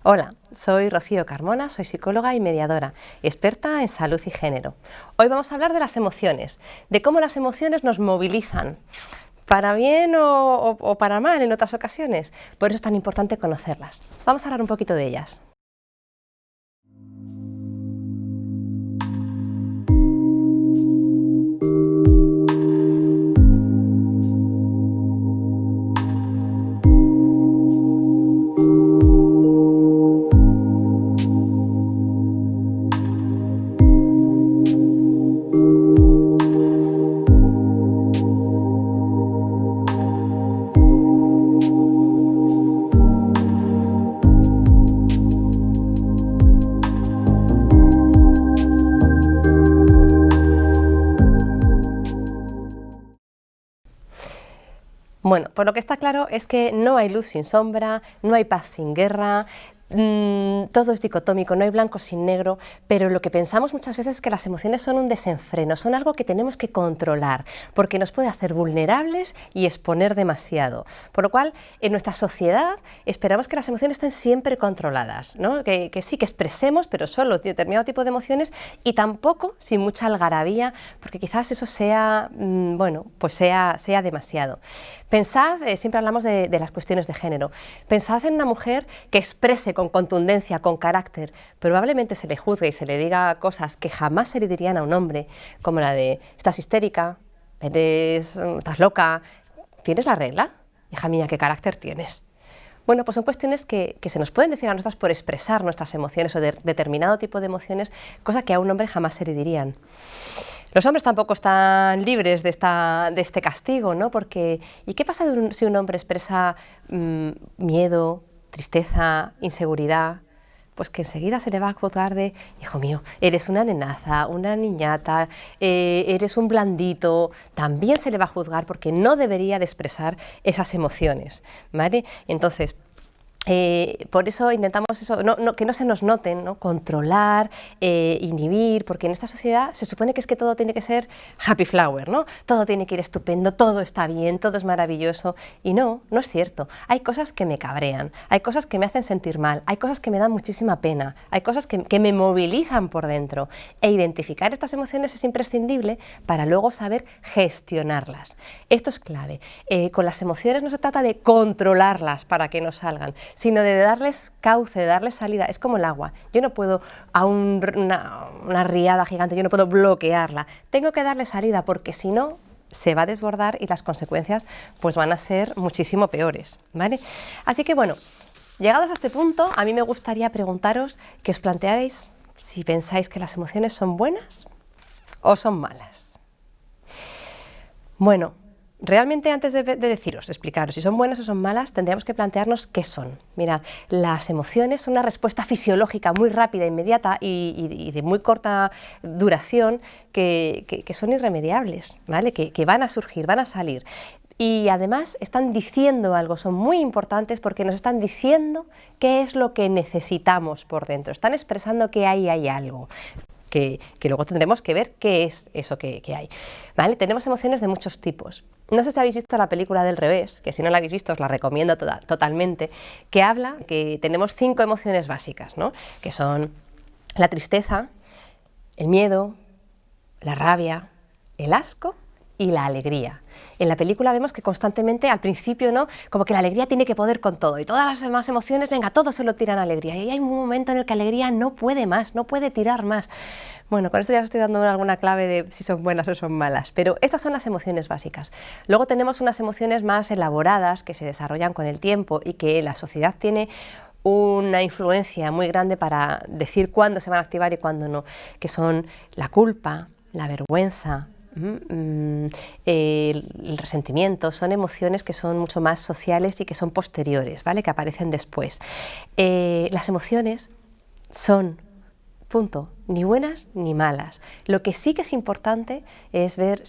Hola, soy Rocío Carmona, soy psicóloga y mediadora, experta en salud y género. Hoy vamos a hablar de las emociones, de cómo las emociones nos movilizan, para bien o para mal en otras ocasiones. Por eso es tan importante conocerlas. Vamos a hablar un poquito de ellas. Bueno, pues lo que está claro es que no hay luz sin sombra, no hay paz sin guerra, todo es dicotómico, no hay blanco sin negro, pero lo que pensamos muchas veces es que las emociones son un desenfreno, son algo que tenemos que controlar, porque nos puede hacer vulnerables y exponer demasiado. Por lo cual, en nuestra sociedad esperamos que las emociones estén siempre controladas, ¿no? Que sí, que expresemos, pero solo determinado tipo de emociones y tampoco sin mucha algarabía, porque quizás eso sea, pues sea demasiado. Pensad, siempre hablamos de las cuestiones de género, pensad en una mujer que exprese con contundencia, con carácter, probablemente se le juzgue y se le diga cosas que jamás se le dirían a un hombre, como la de, estás histérica, estás loca, ¿tienes la regla? Hija mía, ¿qué carácter tienes? Bueno, pues son cuestiones que se nos pueden decir a nosotras por expresar nuestras emociones o de determinado tipo de emociones, cosa que a un hombre jamás se le dirían. Los hombres tampoco están libres de este castigo, ¿no? Porque, ¿y qué pasa si un hombre expresa miedo, tristeza, inseguridad? Pues que enseguida se le va a juzgar de, hijo mío, eres una nenaza, una niñata, eres un blandito. También se le va a juzgar porque no debería de expresar esas emociones, ¿vale? Entonces, por eso intentamos eso, que no se nos noten, ¿no? Controlar, inhibir, porque en esta sociedad se supone que es que todo tiene que ser happy flower, ¿no? Todo tiene que ir estupendo, todo está bien, todo es maravilloso, y no es cierto. Hay cosas que me cabrean, hay cosas que me hacen sentir mal, hay cosas que me dan muchísima pena, hay cosas que me movilizan por dentro, e identificar estas emociones es imprescindible para luego saber gestionarlas. Esto es clave. Con las emociones no se trata de controlarlas para que no salgan, sino de darles cauce, de darles salida. Es como el agua. Yo no puedo, una riada gigante, yo no puedo bloquearla. Tengo que darle salida porque si no, se va a desbordar y las consecuencias pues van a ser muchísimo peores, ¿vale? Así que bueno, llegados a este punto, a mí me gustaría preguntaros que os plantearais si pensáis que las emociones son buenas o son malas. Bueno, realmente antes de deciros, de explicaros si son buenas o son malas, tendríamos que plantearnos qué son. Mirad, las emociones son una respuesta fisiológica muy rápida, inmediata y de muy corta duración que son irremediables, ¿vale? Que van a surgir, van a salir. Y además están diciendo algo, son muy importantes porque nos están diciendo qué es lo que necesitamos por dentro, están expresando que ahí hay algo. Que luego tendremos que ver qué es eso que hay. ¿Vale? Tenemos emociones de muchos tipos. No sé si habéis visto la película del revés, que si no la habéis visto os la recomiendo totalmente, que habla que tenemos 5 emociones básicas, ¿no? Que son la tristeza, el miedo, la rabia, el asco y la alegría. En la película vemos que constantemente, al principio, ¿no? Como que la alegría tiene que poder con todo y todas las demás emociones, venga, todos se lo tiran a alegría. Y hay un momento en el que la alegría no puede más, no puede tirar más. Bueno, con esto ya os estoy dando alguna clave de si son buenas o son malas, pero estas son las emociones básicas. Luego tenemos unas emociones más elaboradas que se desarrollan con el tiempo y que la sociedad tiene una influencia muy grande para decir cuándo se van a activar y cuándo no, que son la culpa, la vergüenza, el resentimiento. Son emociones que son mucho más sociales y que son posteriores, ¿vale? Que aparecen después. Las emociones son, punto, ni buenas ni malas. Lo que sí que es importante es ver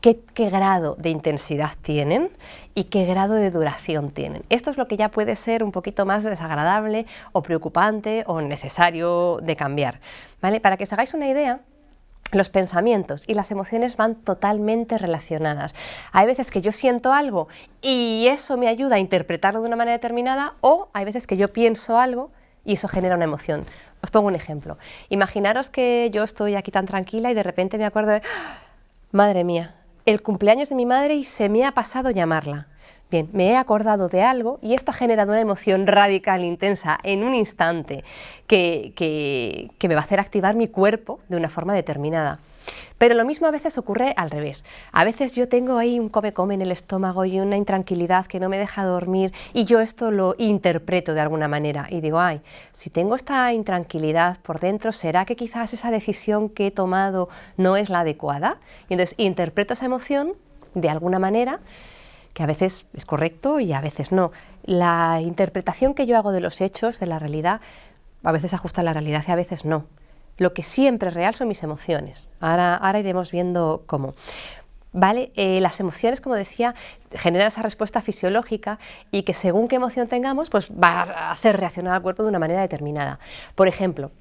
qué grado de intensidad tienen y qué grado de duración tienen. Esto es lo que ya puede ser un poquito más desagradable o preocupante o necesario de cambiar, ¿vale? Para que os hagáis una idea, los pensamientos y las emociones van totalmente relacionadas. Hay veces que yo siento algo y eso me ayuda a interpretarlo de una manera determinada, o hay veces que yo pienso algo y eso genera una emoción. Os pongo un ejemplo. Imaginaros que yo estoy aquí tan tranquila y de repente me acuerdo de, ¡ah! Madre mía, el cumpleaños de mi madre y se me ha pasado llamarla. Bien, me he acordado de algo y esto ha generado una emoción radical, intensa, en un instante, que me va a hacer activar mi cuerpo de una forma determinada. Pero lo mismo a veces ocurre al revés. A veces yo tengo ahí un come-come en el estómago y una intranquilidad que no me deja dormir y yo esto lo interpreto de alguna manera y digo, ay, si tengo esta intranquilidad por dentro, ¿será que quizás esa decisión que he tomado no es la adecuada? Y entonces interpreto esa emoción de alguna manera, que a veces es correcto y a veces no. La interpretación que yo hago de los hechos, de la realidad, a veces ajusta a la realidad y a veces no. Lo que siempre es real son mis emociones. Ahora iremos viendo cómo. ¿Vale? Las emociones, como decía, generan esa respuesta fisiológica y que según qué emoción tengamos, pues va a hacer reaccionar al cuerpo de una manera determinada. Por ejemplo,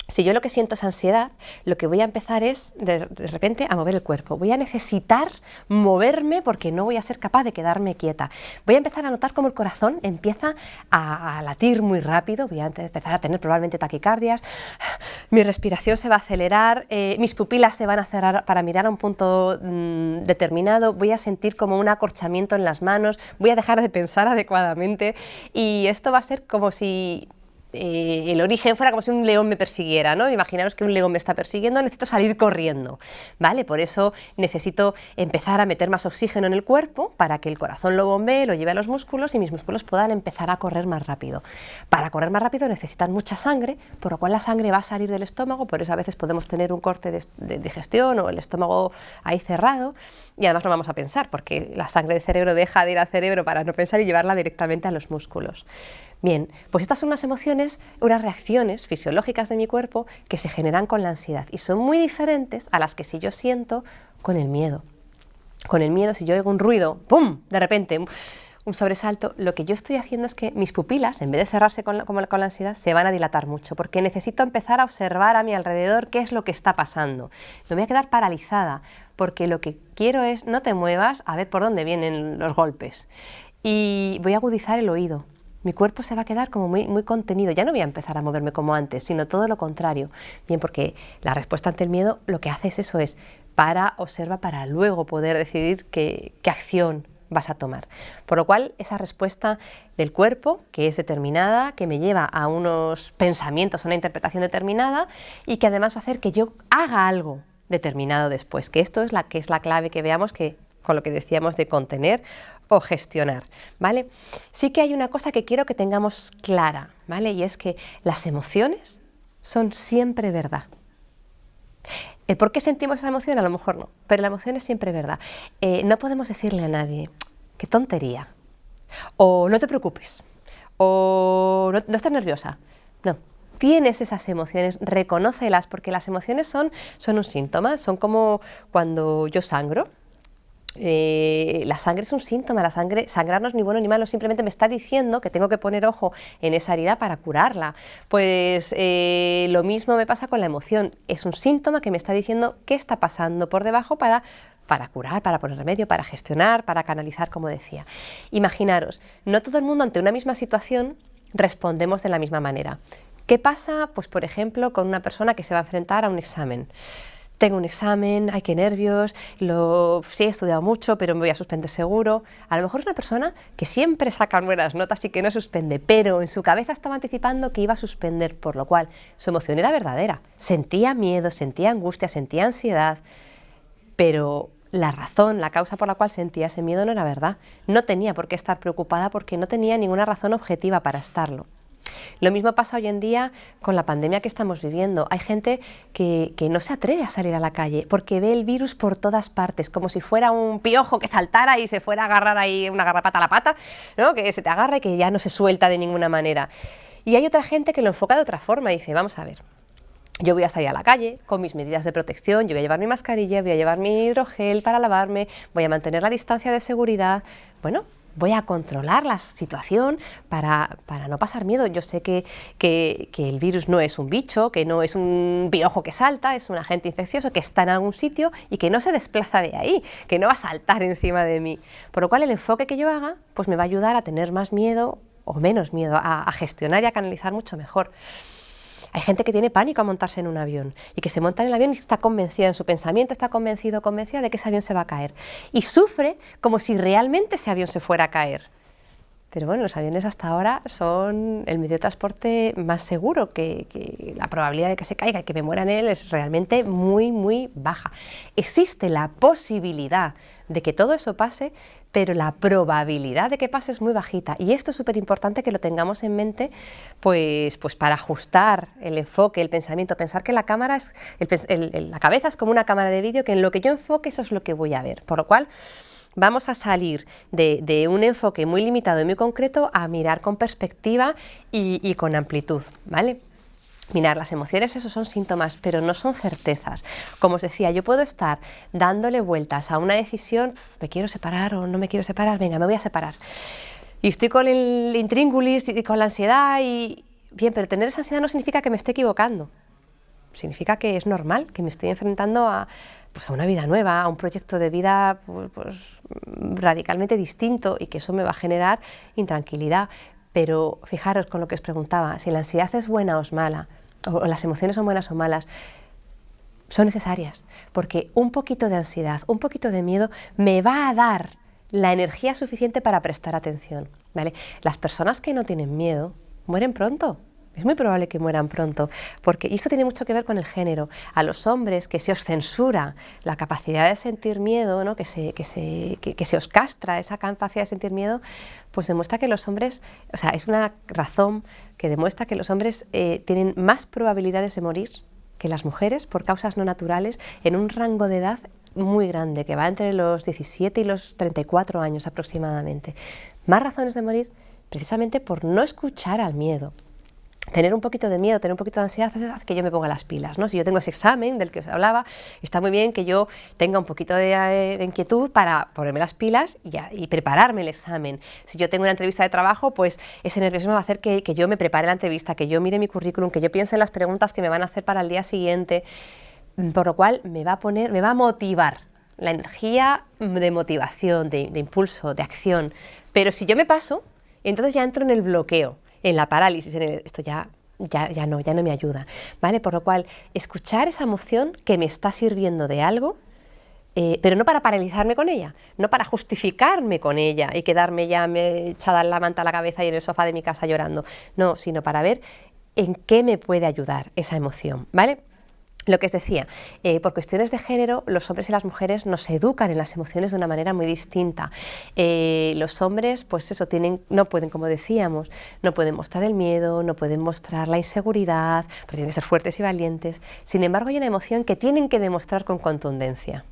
si yo lo que siento es ansiedad, lo que voy a empezar es de repente a mover el cuerpo. Voy a necesitar moverme porque no voy a ser capaz de quedarme quieta. Voy a empezar a notar cómo el corazón empieza a latir muy rápido, voy a empezar a tener probablemente taquicardias, mi respiración se va a acelerar, mis pupilas se van a cerrar para mirar a un punto determinado, voy a sentir como un acorchamiento en las manos, voy a dejar de pensar adecuadamente y esto va a ser como si el origen fuera como si un león me persiguiera, ¿no? Imaginaros que un león me está persiguiendo, necesito salir corriendo, ¿vale? Por eso necesito empezar a meter más oxígeno en el cuerpo para que el corazón lo bombee, lo lleve a los músculos y mis músculos puedan empezar a correr más rápido. Para correr más rápido necesitan mucha sangre, por lo cual la sangre va a salir del estómago, por eso a veces podemos tener un corte de digestión o el estómago ahí cerrado y además no vamos a pensar porque la sangre del cerebro deja de ir al cerebro para no pensar y llevarla directamente a los músculos. Bien, pues estas son unas emociones, unas reacciones fisiológicas de mi cuerpo que se generan con la ansiedad y son muy diferentes a las que si yo siento con el miedo. Con el miedo, si yo oigo un ruido, ¡pum!, de repente, un sobresalto, lo que yo estoy haciendo es que mis pupilas, en vez de cerrarse con la ansiedad, se van a dilatar mucho, porque necesito empezar a observar a mi alrededor qué es lo que está pasando. Me voy a quedar paralizada, porque lo que quiero es, no te muevas, a ver por dónde vienen los golpes. Y voy a agudizar el oído. Mi cuerpo se va a quedar como muy contenido. Ya no voy a empezar a moverme como antes, sino todo lo contrario. Bien, porque la respuesta ante el miedo lo que hace es eso, es para, observa, para luego poder decidir qué acción vas a tomar. Por lo cual, esa respuesta del cuerpo, que es determinada, que me lleva a unos pensamientos, a una interpretación determinada y que además va a hacer que yo haga algo determinado después. Que esto es la clave que veamos que con lo que decíamos de contener o gestionar, ¿vale? Sí que hay una cosa que quiero que tengamos clara, ¿vale? Y es que las emociones son siempre verdad. El por qué sentimos esa emoción a lo mejor no, pero la emoción es siempre verdad. No podemos decirle a nadie, qué tontería, o no te preocupes, o no estás nerviosa. No, tienes esas emociones, reconócelas, porque las emociones son un síntoma, son como cuando yo sangro. La sangre es un síntoma, la sangre, sangrar no es ni bueno ni malo, simplemente me está diciendo que tengo que poner ojo en esa herida para curarla. Pues lo mismo me pasa con la emoción, es un síntoma que me está diciendo qué está pasando por debajo para curar, para poner remedio, para gestionar, para canalizar, como decía. Imaginaros, no todo el mundo ante una misma situación respondemos de la misma manera. ¿Qué pasa, pues por ejemplo, con una persona que se va a enfrentar a un examen? Tengo un examen, ay, qué nervios, sí he estudiado mucho, pero me voy a suspender seguro. A lo mejor es una persona que siempre saca buenas notas y que no suspende, pero en su cabeza estaba anticipando que iba a suspender, por lo cual su emoción era verdadera. Sentía miedo, sentía angustia, sentía ansiedad, pero la razón, la causa por la cual sentía ese miedo no era verdad. No tenía por qué estar preocupada porque no tenía ninguna razón objetiva para estarlo. Lo mismo pasa hoy en día con la pandemia que estamos viviendo. Hay gente que no se atreve a salir a la calle porque ve el virus por todas partes, como si fuera un piojo que saltara y se fuera a agarrar ahí una garrapata a la pata, ¿no? Que se te agarra y que ya no se suelta de ninguna manera. Y hay otra gente que lo enfoca de otra forma y dice, vamos a ver, yo voy a salir a la calle con mis medidas de protección, yo voy a llevar mi mascarilla, voy a llevar mi hidrogel para lavarme, voy a mantener la distancia de seguridad. Bueno, voy a controlar la situación para no pasar miedo. Yo sé que el virus no es un bicho, que no es un piojo que salta, es un agente infeccioso que está en algún sitio y que no se desplaza de ahí, que no va a saltar encima de mí. Por lo cual el enfoque que yo haga pues me va a ayudar a tener más miedo o menos miedo, a gestionar y a canalizar mucho mejor. Hay gente que tiene pánico a montarse en un avión y que se monta en el avión y está convencida en su pensamiento, está convencido o convencida de que ese avión se va a caer. Y sufre como si realmente ese avión se fuera a caer. Pero bueno, los aviones hasta ahora son el medio de transporte más seguro, que la probabilidad de que se caiga y que me muera en él es realmente muy, muy baja. Existe la posibilidad de que todo eso pase, pero la probabilidad de que pase es muy bajita. Y esto es súper importante que lo tengamos en mente, pues para ajustar el enfoque, el pensamiento, pensar que la cámara es, la cabeza es como una cámara de vídeo, que en lo que yo enfoque eso es lo que voy a ver. Por lo cual, vamos a salir de un enfoque muy limitado y muy concreto a mirar con perspectiva y con amplitud, ¿vale? Mirar, las emociones, esos son síntomas, pero no son certezas. Como os decía, yo puedo estar dándole vueltas a una decisión, me quiero separar o no me quiero separar, venga, me voy a separar. Y estoy con el intríngulis y con la ansiedad y... Bien, pero tener esa ansiedad no significa que me esté equivocando. Significa que es normal, que me estoy enfrentando a una vida nueva, a un proyecto de vida radicalmente distinto y que eso me va a generar intranquilidad. Pero fijaros con lo que os preguntaba, si la ansiedad es buena o es mala, o las emociones son buenas o malas, son necesarias, porque un poquito de ansiedad, un poquito de miedo me va a dar la energía suficiente para prestar atención, ¿vale? Las personas que no tienen miedo mueren pronto. Es muy probable que mueran pronto, porque y esto tiene mucho que ver con el género. A los hombres que se os censura la capacidad de sentir miedo, ¿no? que se os castra esa capacidad de sentir miedo, pues demuestra que los hombres, o sea, es una razón que demuestra que los hombres tienen más probabilidades de morir que las mujeres por causas no naturales en un rango de edad muy grande, que va entre los 17 y los 34 años aproximadamente. Más razones de morir precisamente por no escuchar al miedo. Tener un poquito de miedo, tener un poquito de ansiedad hace que yo me ponga las pilas, ¿no? Si yo tengo ese examen del que os hablaba, está muy bien que yo tenga un poquito de inquietud para ponerme las pilas y prepararme el examen. Si yo tengo una entrevista de trabajo, pues ese nerviosismo va a hacer que yo me prepare la entrevista, que yo mire mi currículum, que yo piense en las preguntas que me van a hacer para el día siguiente, por lo cual me va a motivar la energía de motivación, de impulso, de acción. Pero si yo me paso, entonces ya entro en el bloqueo, en la parálisis, esto ya no me ayuda, ¿vale? Por lo cual, escuchar esa emoción que me está sirviendo de algo, pero no para paralizarme con ella, no para justificarme con ella y quedarme ya echada en la manta a la cabeza y en el sofá de mi casa llorando, no, sino para ver en qué me puede ayudar esa emoción, ¿vale? Lo que os decía, por cuestiones de género, los hombres y las mujeres nos educan en las emociones de una manera muy distinta. Los hombres, pues eso, no pueden, como decíamos, no pueden mostrar el miedo, no pueden mostrar la inseguridad, pues tienen que ser fuertes y valientes. Sin embargo, hay una emoción que tienen que demostrar con contundencia.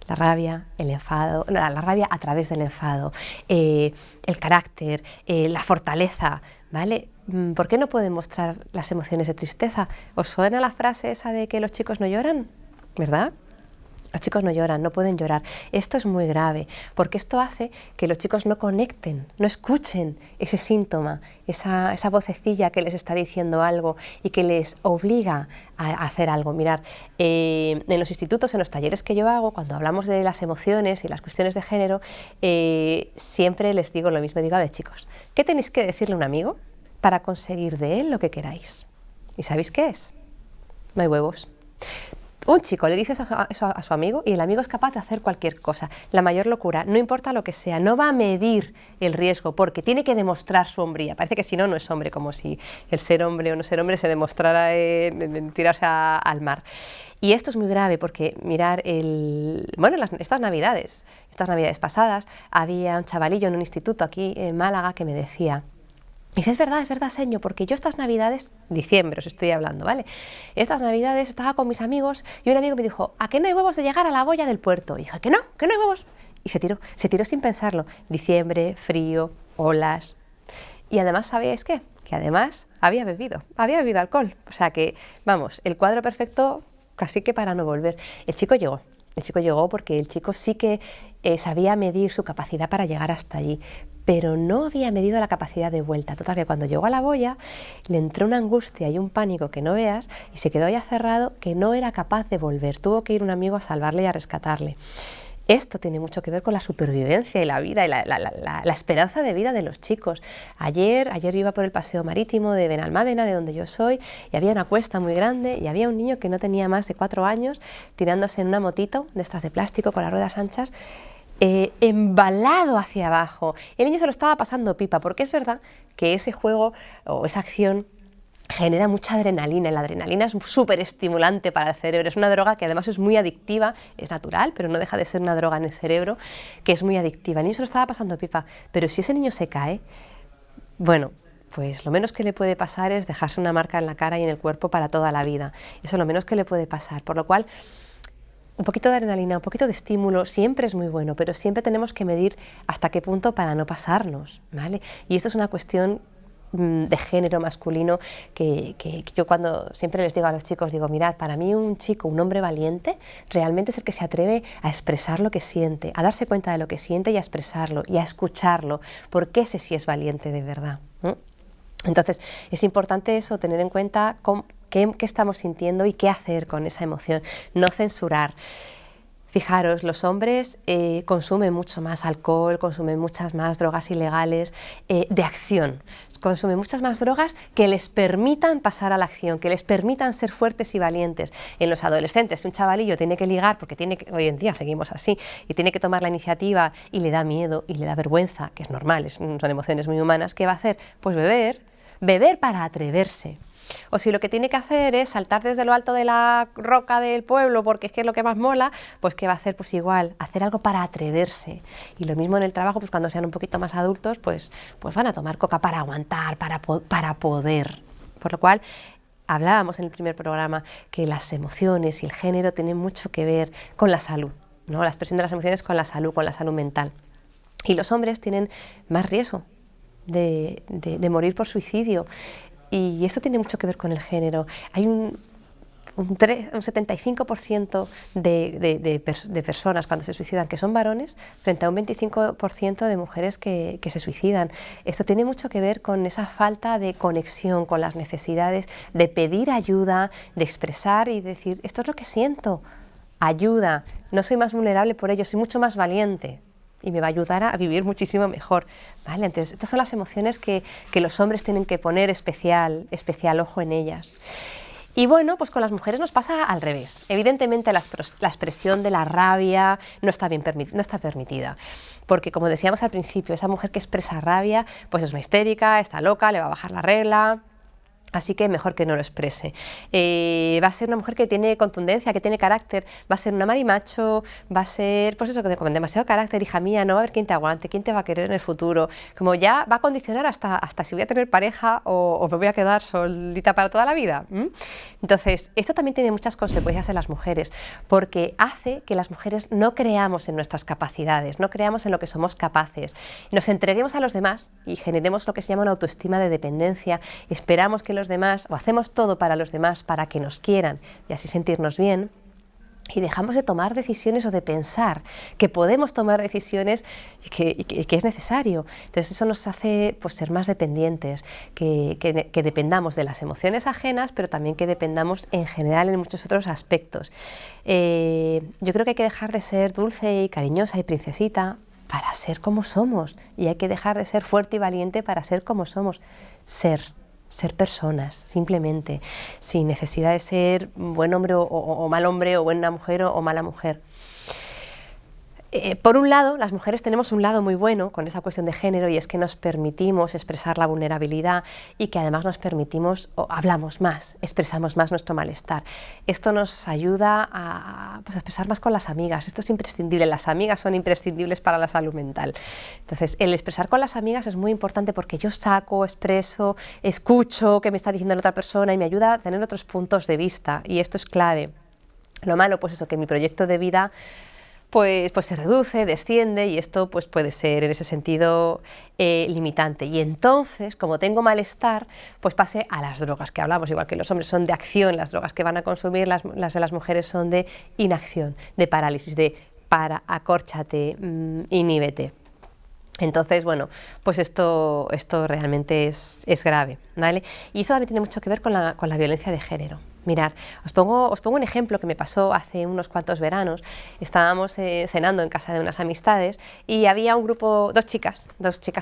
La rabia, el enfado, la rabia a través del enfado, el carácter, la fortaleza, ¿vale? ¿Por qué no pueden mostrar las emociones de tristeza? ¿Os suena la frase esa de que los chicos no lloran? ¿Verdad? Los chicos no lloran, no pueden llorar. Esto es muy grave, porque esto hace que los chicos no conecten, no escuchen ese síntoma, esa vocecilla que les está diciendo algo y que les obliga a hacer algo. Mirad, en los institutos, en los talleres que yo hago, cuando hablamos de las emociones y las cuestiones de género, siempre les digo lo mismo, digo, a ver chicos, ¿qué tenéis que decirle a un amigo para conseguir de él lo que queráis? ¿Y sabéis qué es? No hay huevos. Un chico le dice eso a su amigo y el amigo es capaz de hacer cualquier cosa, la mayor locura, no importa lo que sea, no va a medir el riesgo porque tiene que demostrar su hombría. Parece que si no, no es hombre, como si el ser hombre o no ser hombre se demostrara en tirarse al mar. Y esto es muy grave porque, mirar, estas navidades pasadas, había un chavalillo en un instituto aquí en Málaga que me decía... Y dice, es verdad, señor, porque yo estas navidades, diciembre os estoy hablando, ¿vale? Estas navidades estaba con mis amigos y un amigo me dijo, ¿a qué no hay huevos de llegar a la boya del puerto? Y dije, que no hay huevos. Y se tiró sin pensarlo. Diciembre, frío, olas. Y además, ¿sabíais qué? Que además había bebido alcohol. O sea que, vamos, el cuadro perfecto casi que para no volver. El chico llegó porque el chico sí que sabía medir su capacidad para llegar hasta allí, pero no había medido la capacidad de vuelta. Total, que cuando llegó a la boya le entró una angustia y un pánico que no veas y se quedó ahí aferrado que no era capaz de volver. Tuvo que ir un amigo a salvarle y a rescatarle. Esto tiene mucho que ver con la supervivencia y la vida y la esperanza de vida de los chicos. Ayer yo iba por el paseo marítimo de Benalmádena, de donde yo soy, y había una cuesta muy grande y había un niño que no tenía más de 4 años tirándose en una motito de estas de plástico con las ruedas anchas, embalado hacia abajo. Y el niño se lo estaba pasando pipa, porque es verdad que ese juego o esa acción genera mucha adrenalina, y la adrenalina es súper estimulante para el cerebro, es una droga que además es muy adictiva, es natural, pero no deja de ser una droga en el cerebro que es muy adictiva. El niño se lo estaba pasando pipa, pero si ese niño se cae, bueno, pues lo menos que le puede pasar es dejarse una marca en la cara y en el cuerpo para toda la vida. Eso es lo menos que le puede pasar, por lo cual un poquito de adrenalina, un poquito de estímulo siempre es muy bueno, pero siempre tenemos que medir hasta qué punto para no pasarnos, ¿vale? Y esto es una cuestión de género masculino que yo cuando siempre les digo a los chicos, digo, mirad, para mí un chico, un hombre valiente, realmente es el que se atreve a expresar lo que siente, a darse cuenta de lo que siente y a expresarlo y a escucharlo, porque ese sí es valiente de verdad, ¿no? Entonces es importante eso, tener en cuenta qué estamos sintiendo y qué hacer con esa emoción, no censurar. Fijaros, los hombres consumen mucho más alcohol, consumen muchas más drogas ilegales de acción, consumen muchas más drogas que les permitan pasar a la acción, que les permitan ser fuertes y valientes. En los adolescentes, si un chavalillo tiene que ligar, porque hoy en día seguimos así, y tiene que tomar la iniciativa y le da miedo y le da vergüenza, que es normal, son emociones muy humanas, ¿qué va a hacer? Pues beber para atreverse. O si lo que tiene que hacer es saltar desde lo alto de la roca del pueblo porque es que es lo que más mola, pues ¿qué va a hacer? Pues igual, hacer algo para atreverse. Y lo mismo en el trabajo, pues cuando sean un poquito más adultos, pues van a tomar coca para aguantar, para poder. Por lo cual, hablábamos en el primer programa que las emociones y el género tienen mucho que ver con la salud, ¿no? La expresión de las emociones con la salud mental. Y los hombres tienen más riesgo de morir por suicidio. Y esto tiene mucho que ver con el género. Hay un 75% de personas cuando se suicidan que son varones frente a un 25% de mujeres que se suicidan. Esto tiene mucho que ver con esa falta de conexión con las necesidades, de pedir ayuda, de expresar y decir, esto es lo que siento, ayuda, no soy más vulnerable por ello, soy mucho más valiente. Y me va a ayudar a vivir muchísimo mejor, ¿vale? Entonces, estas son las emociones que los hombres tienen que poner especial ojo en ellas. Y bueno, pues con las mujeres nos pasa al revés. Evidentemente la expresión de la rabia no está permitida, porque como decíamos al principio, esa mujer que expresa rabia, pues es una histérica, está loca, le va a bajar la regla. Así que mejor que no lo exprese. Va a ser una mujer que tiene contundencia, que tiene carácter, va a ser una marimacho, va a ser, pues eso, con demasiado carácter, hija mía, no va a haber quien te aguante, quién te va a querer en el futuro. Como ya va a condicionar hasta si voy a tener pareja o me voy a quedar solita para toda la vida. Entonces, esto también tiene muchas consecuencias en las mujeres, porque hace que las mujeres no creamos en nuestras capacidades, no creamos en lo que somos capaces, nos entreguemos a los demás y generemos lo que se llama una autoestima de dependencia, esperamos que los demás, o hacemos todo para los demás para que nos quieran y así sentirnos bien, y dejamos de tomar decisiones o de pensar que podemos tomar decisiones y que es necesario. Entonces eso nos hace pues, ser más dependientes, que dependamos de las emociones ajenas, pero también que dependamos en general en muchos otros aspectos. Yo creo que hay que dejar de ser dulce y cariñosa y princesita para ser como somos, y hay que dejar de ser fuerte y valiente para ser como somos, ser personas, simplemente, sin necesidad de ser buen hombre o mal hombre, o buena mujer o mala mujer. Por un lado, las mujeres tenemos un lado muy bueno con esa cuestión de género, y es que nos permitimos expresar la vulnerabilidad y que además nos permitimos, o hablamos más, expresamos más nuestro malestar. Esto nos ayuda a expresar más con las amigas. Esto es imprescindible, las amigas son imprescindibles para la salud mental. Entonces, el expresar con las amigas es muy importante porque yo saco, expreso, escucho qué me está diciendo la otra persona y me ayuda a tener otros puntos de vista, y esto es clave. Lo malo, pues eso, que mi proyecto de vida pues se reduce, desciende, y esto pues puede ser en ese sentido limitante. Y entonces, como tengo malestar, pues pase a las drogas que hablamos. Igual que los hombres son de acción, las drogas que van a consumir, las de las mujeres son de inacción, de parálisis, de acórchate, inhíbete. Entonces, bueno, pues esto realmente es grave, ¿vale? Y eso también tiene mucho que ver con la violencia de género. Mirar, os pongo un ejemplo que me pasó hace unos cuantos veranos. Estábamos cenando en casa de unas amistades y había un grupo, dos chicas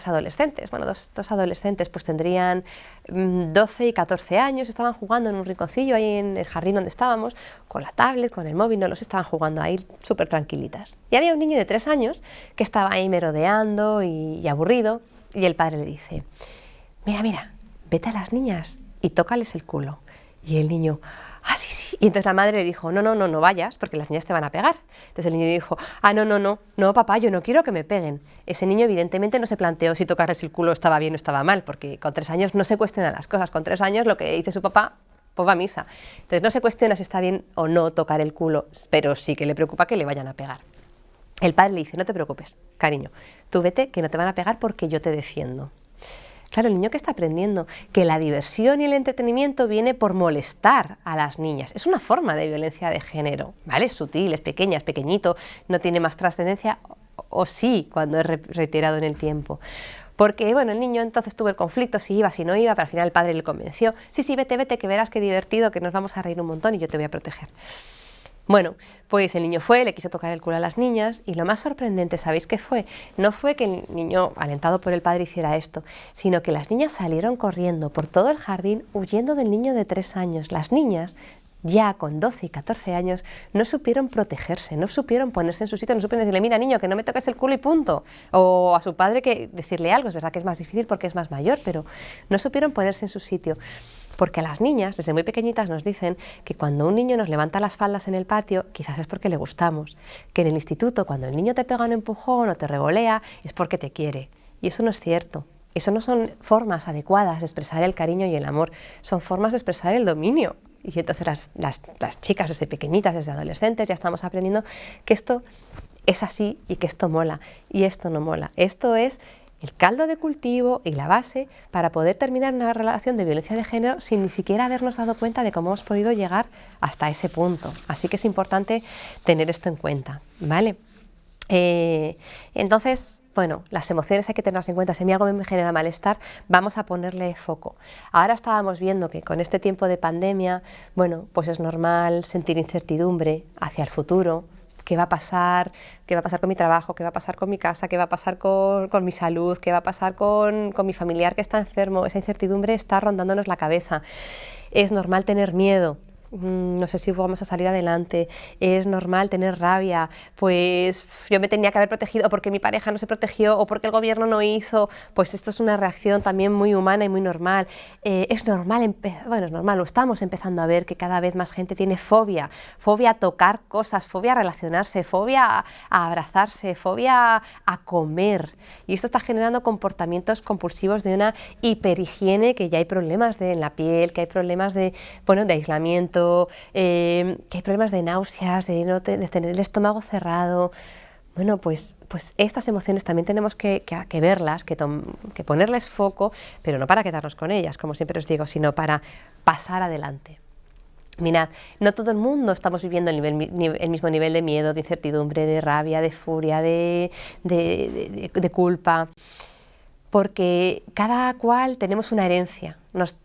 adolescentes. Bueno, dos adolescentes pues tendrían 12 y 14 años, estaban jugando en un rinconcillo ahí en el jardín donde estábamos, con la tablet, con el móvil, no los estaban jugando ahí súper tranquilitas. Y había un niño de 3 años que estaba ahí merodeando y aburrido, y el padre le dice: mira, mira, vete a las niñas y tócales el culo. Y el niño: ah, sí, sí. Y entonces la madre le dijo: no vayas, porque las niñas te van a pegar. Entonces el niño dijo: ah, no, papá, yo no quiero que me peguen. Ese niño evidentemente no se planteó si tocarles el culo estaba bien o estaba mal, porque con 3 años no se cuestionan las cosas. Con 3 años lo que dice su papá, pues va a misa. Entonces no se cuestiona si está bien o no tocar el culo, pero sí que le preocupa que le vayan a pegar. El padre le dice: no te preocupes, cariño, tú vete, que no te van a pegar porque yo te defiendo. Claro, el niño que está aprendiendo que la diversión y el entretenimiento viene por molestar a las niñas. Es una forma de violencia de género, ¿vale? Es sutil, es pequeña, es pequeñito, no tiene más trascendencia, o sí, cuando es reiterado en el tiempo. Porque, bueno, el niño entonces tuvo el conflicto, si iba, si no iba, pero al final el padre le convenció: sí, sí, vete, vete, que verás qué divertido, que nos vamos a reír un montón y yo te voy a proteger. Bueno, pues el niño fue, le quiso tocar el culo a las niñas y lo más sorprendente, ¿sabéis qué fue? No fue que el niño, alentado por el padre, hiciera esto, sino que las niñas salieron corriendo por todo el jardín huyendo del niño de 3 años. Las niñas, ya con 12 y 14 años, no supieron protegerse, no supieron ponerse en su sitio, no supieron decirle: mira, niño, que no me toques el culo y punto. O a su padre que decirle algo. Es verdad que es más difícil porque es más mayor, pero no supieron ponerse en su sitio. Porque a las niñas, desde muy pequeñitas, nos dicen que cuando un niño nos levanta las faldas en el patio, quizás es porque le gustamos. Que en el instituto, cuando el niño te pega un empujón o te revolea, es porque te quiere. Y eso no es cierto. Eso no son formas adecuadas de expresar el cariño y el amor. Son formas de expresar el dominio. Y entonces las chicas desde pequeñitas, desde adolescentes, ya estamos aprendiendo que esto es así y que esto mola. Y esto no mola. Esto es el caldo de cultivo y la base para poder terminar una relación de violencia de género sin ni siquiera habernos dado cuenta de cómo hemos podido llegar hasta ese punto. Así que es importante tener esto en cuenta, ¿vale? Entonces, bueno, las emociones hay que tenerlas en cuenta. Si a mí algo me genera malestar, vamos a ponerle foco. Ahora estábamos viendo que con este tiempo de pandemia, bueno, pues es normal sentir incertidumbre hacia el futuro. ¿Qué va a pasar? ¿Qué va a pasar con mi trabajo? ¿Qué va a pasar con mi casa? ¿Qué va a pasar con mi salud? ¿Qué va a pasar con mi familiar que está enfermo? Esa incertidumbre está rondándonos la cabeza. Es normal tener miedo. No sé si vamos a salir adelante, es normal tener rabia, pues yo me tenía que haber protegido o porque mi pareja no se protegió o porque el gobierno no hizo, pues esto es una reacción también muy humana y muy normal. Es normal, bueno, es normal, lo estamos empezando a ver que cada vez más gente tiene fobia a tocar cosas, fobia a relacionarse, fobia a abrazarse, fobia a comer, y esto está generando comportamientos compulsivos de una hiperhigiene, que ya hay problemas en la piel, que hay problemas de aislamiento, que hay problemas de náuseas, de tener el estómago cerrado. Bueno, pues estas emociones también tenemos que verlas, que ponerles foco, pero no para quedarnos con ellas, como siempre os digo, sino para pasar adelante. Mirad, no todo el mundo estamos viviendo el mismo nivel de miedo, de incertidumbre, de rabia, de furia, de culpa, porque cada cual tenemos una herencia, nos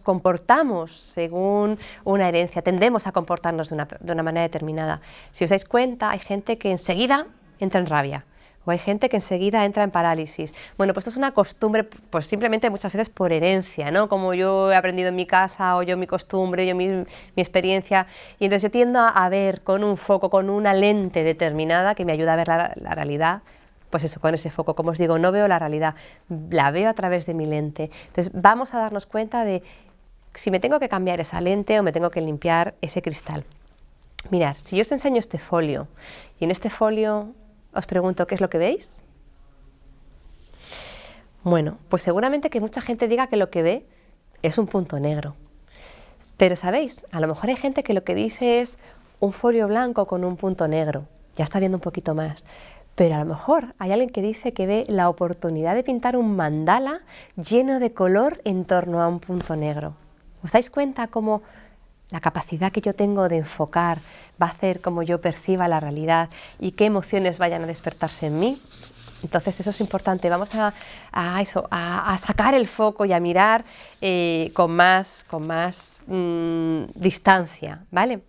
comportamos según una herencia, tendemos a comportarnos de una manera determinada. Si os dais cuenta, hay gente que enseguida entra en rabia, o hay gente que enseguida entra en parálisis. Bueno, pues esto es una costumbre, pues simplemente muchas veces por herencia, ¿no? Como yo he aprendido en mi casa, o yo mi costumbre, yo mi experiencia, y entonces yo tiendo a ver con un foco, con una lente determinada que me ayuda a ver la realidad. Pues eso, con ese foco, como os digo, no veo la realidad, la veo a través de mi lente. Entonces vamos a darnos cuenta de si me tengo que cambiar esa lente o me tengo que limpiar ese cristal. Mirad, si yo os enseño este folio y en este folio os pregunto ¿qué es lo que veis? Bueno, pues seguramente que mucha gente diga que lo que ve es un punto negro. Pero ¿sabéis? A lo mejor hay gente que lo que dice es un folio blanco con un punto negro. Ya está viendo un poquito más. Pero a lo mejor hay alguien que dice que ve la oportunidad de pintar un mandala lleno de color en torno a un punto negro. ¿Os dais cuenta cómo la capacidad que yo tengo de enfocar va a hacer cómo yo perciba la realidad y qué emociones vayan a despertarse en mí? Entonces eso es importante, vamos a sacar el foco y a mirar con más distancia, ¿vale?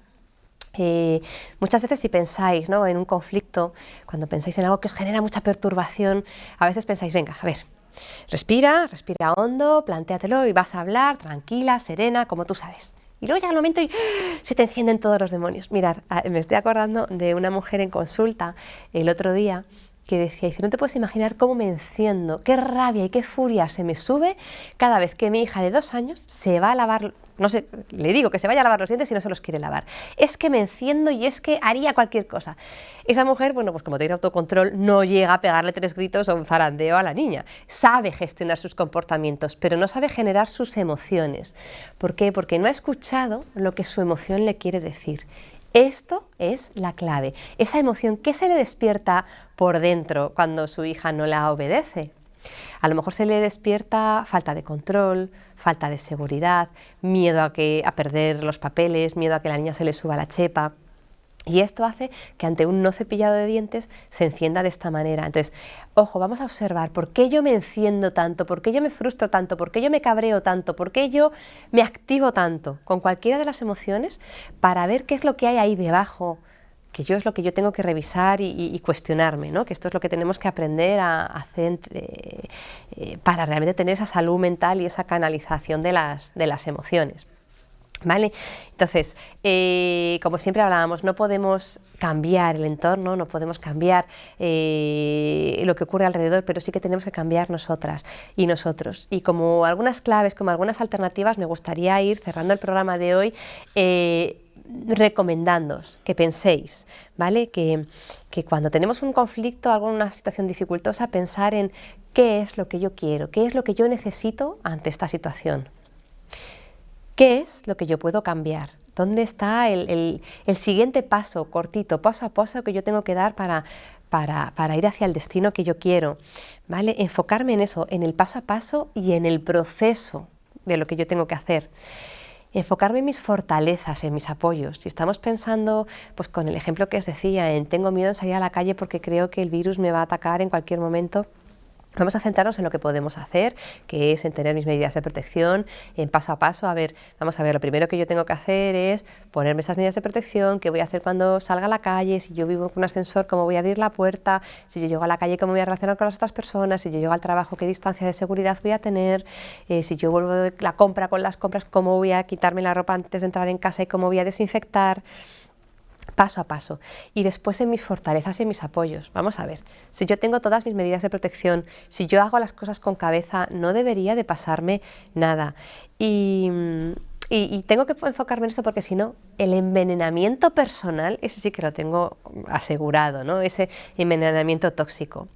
Muchas veces si pensáis, ¿no?, en un conflicto, cuando pensáis en algo que os genera mucha perturbación, a veces pensáis, venga, a ver, respira hondo, plantéatelo y vas a hablar tranquila, serena, como tú sabes. Y luego llega el momento y se te encienden todos los demonios. Mirad, me estoy acordando de una mujer en consulta el otro día que decía, dice, no te puedes imaginar cómo me enciendo, qué rabia y qué furia se me sube cada vez que mi hija de 2 años se va a lavar, no sé, le digo que se vaya a lavar los dientes y no se los quiere lavar. Es que me enciendo y es que haría cualquier cosa. Esa mujer, bueno, pues como tiene autocontrol, no llega a pegarle 3 gritos o un zarandeo a la niña. Sabe gestionar sus comportamientos, pero no sabe generar sus emociones. ¿Por qué? Porque no ha escuchado lo que su emoción le quiere decir. Esto es la clave, esa emoción que se le despierta por dentro cuando su hija no la obedece. A lo mejor se le despierta falta de control, falta de seguridad, miedo a perder los papeles, miedo a que la niña se le suba la chepa. Y esto hace que ante un no cepillado de dientes se encienda de esta manera. Entonces, ojo, vamos a observar por qué yo me enciendo tanto, por qué yo me frustro tanto, por qué yo me cabreo tanto, por qué yo me activo tanto con cualquiera de las emociones, para ver qué es lo que hay ahí debajo, que yo es lo que yo tengo que revisar y cuestionarme, ¿no? Que esto es lo que tenemos que aprender a hacer para realmente tener esa salud mental y esa canalización de las emociones. ¿Vale? Entonces, como siempre hablábamos, no podemos cambiar el entorno, no podemos cambiar lo que ocurre alrededor, pero sí que tenemos que cambiar nosotras y nosotros. Y como algunas claves, como algunas alternativas, me gustaría ir cerrando el programa de hoy recomendándoos que penséis, ¿vale? Que cuando tenemos un conflicto, alguna situación dificultosa, pensar en qué es lo que yo quiero, qué es lo que yo necesito ante esta situación. ¿Qué es lo que yo puedo cambiar? ¿Dónde está el siguiente paso cortito, paso a paso que yo tengo que dar para ir hacia el destino que yo quiero? ¿Vale? Enfocarme en eso, en el paso a paso y en el proceso de lo que yo tengo que hacer. Enfocarme en mis fortalezas, en mis apoyos. Si estamos pensando, pues con el ejemplo que os decía, en tengo miedo de salir a la calle porque creo que el virus me va a atacar en cualquier momento, vamos a centrarnos en lo que podemos hacer, que es en tener mis medidas de protección, en paso a paso. Vamos a ver, lo primero que yo tengo que hacer es ponerme esas medidas de protección, qué voy a hacer cuando salga a la calle, si yo vivo con un ascensor, cómo voy a abrir la puerta, si yo llego a la calle, cómo voy a relacionar con las otras personas, si yo llego al trabajo, qué distancia de seguridad voy a tener, si yo vuelvo de la compra con las compras, cómo voy a quitarme la ropa antes de entrar en casa y cómo voy a desinfectar. Paso a paso. Y después en mis fortalezas y en mis apoyos. Vamos a ver, si yo tengo todas mis medidas de protección, si yo hago las cosas con cabeza, no debería de pasarme nada. Y tengo que enfocarme en esto porque si no, el envenenamiento personal, ese sí que lo tengo asegurado, ¿no? Ese envenenamiento tóxico.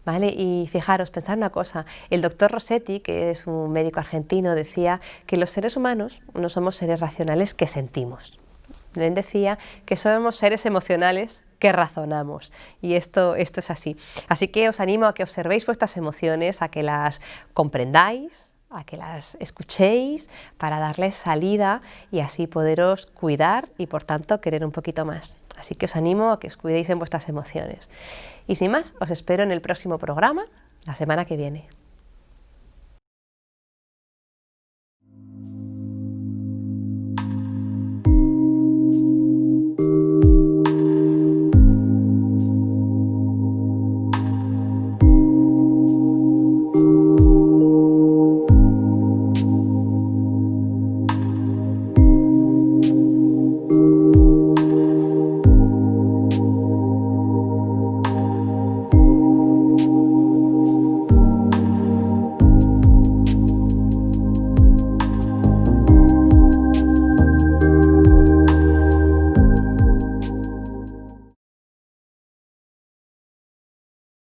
¿Vale? Y fijaros, pensad una cosa, el doctor Rossetti, que es un médico argentino, decía que los seres humanos no somos seres racionales que sentimos. Él decía que somos seres emocionales que razonamos, y esto es así. Así que os animo a que observéis vuestras emociones, a que las comprendáis, a que las escuchéis para darles salida y así poderos cuidar y por tanto querer un poquito más. Así que os animo a que os cuidéis en vuestras emociones. Y sin más, os espero en el próximo programa, la semana que viene.